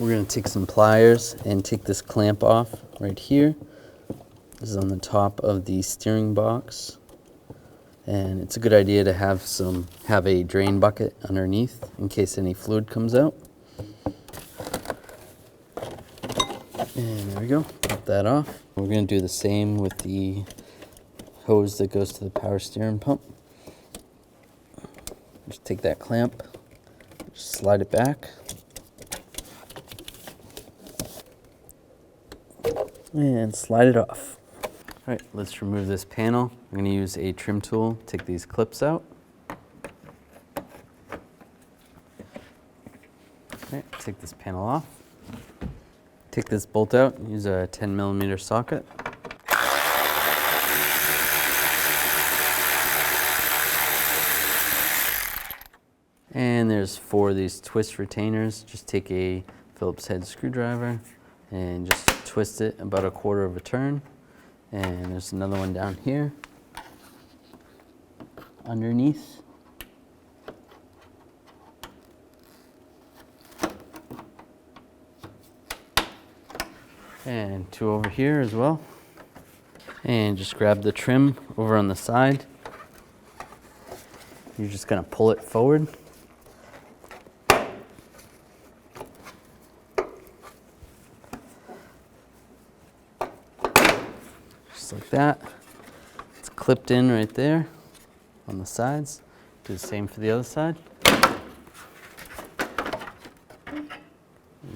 we're going to take some pliers and take this clamp off right here. This is on the top of the steering box. And it's a good idea to have a drain bucket underneath in case any fluid comes out. And there we go, pop that off. We're going to do the same with the hose that goes to the power steering pump. Just take that clamp, just slide it back. And slide it off. All right, let's remove this panel. I'm going to use a trim tool, take these clips out. Okay, take this panel off. Take this bolt out, use a 10mm socket. And there's 4 of these twist retainers. Just take a Phillips head screwdriver and just twist it about 1/4 of a turn. And there's another one down here underneath. And 2 over here as well. And just grab the trim over on the side. You're just going to pull it forward. Just like that. It's clipped in right there on the sides. Do the same for the other side. And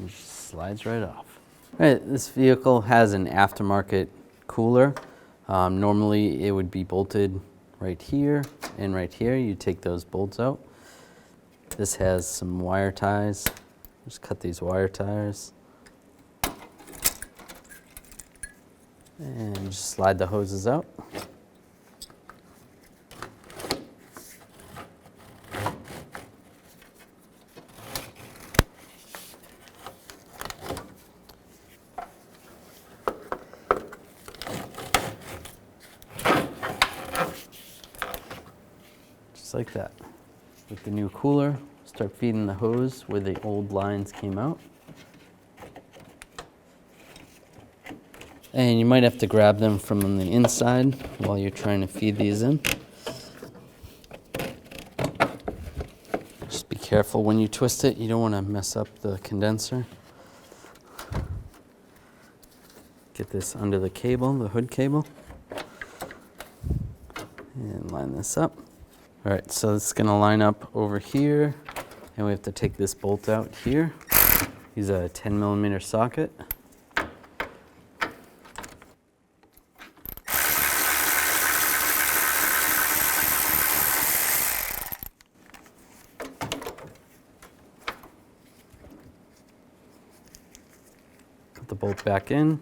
it just slides right off. All right, this vehicle has an aftermarket cooler. Normally it would be bolted right here and right here. You take those bolts out. This has some wire ties. Just cut these wire ties. And just slide the hoses out. Just like that. With the new cooler, start feeding the hose where the old lines came out. And you might have to grab them from the inside while you're trying to feed these in. Just be careful when you twist it. You don't want to mess up the condenser. Get this under the cable, the hood cable. And line this up. All right, so it's going to line up over here. And we have to take this bolt out here. Use a 10mm socket. Put the bolt back in.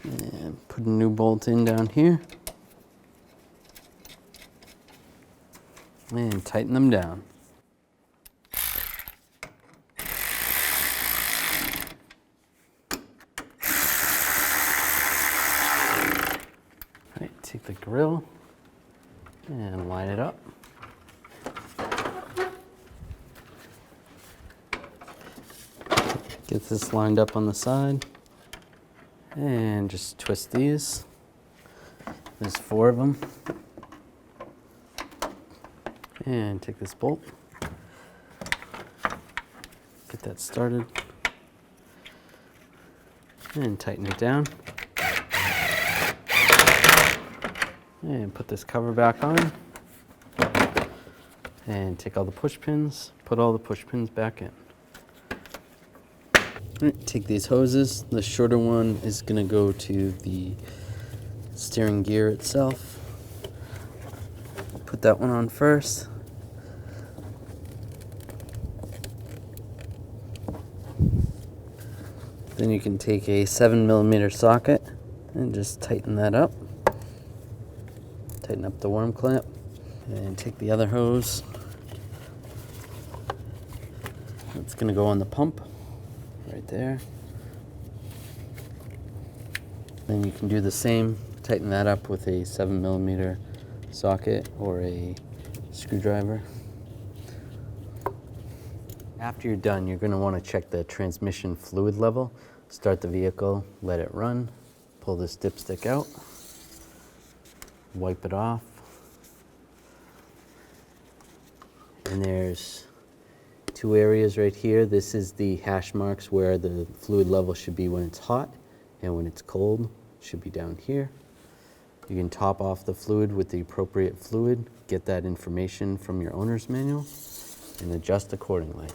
And put a new bolt in down here. And tighten them down. All right, take the grill and line it up. Get this lined up on the side. And just twist these. There's 4 of them. And take this bolt. Get that started. And tighten it down. And put this cover back on. And take all the push pins, put all the push pins back in. Right, take these hoses. The shorter one is going to go to the steering gear itself. Put that one on first. Then you can take a 7mm socket and just tighten that up. Tighten up the worm clamp. And take the other hose. It's going to go on the pump. Right there. Then you can do the same, tighten that up with a 7mm socket or a screwdriver. After you're done, you're going to want to check the transmission fluid level. Start the vehicle, let it run, pull this dipstick out, wipe it off. And there's two areas right here. This is the hash marks where the fluid level should be when it's hot, and when it's cold, it should be down here. You can top off the fluid with the appropriate fluid, get that information from your owner's manual, and adjust accordingly.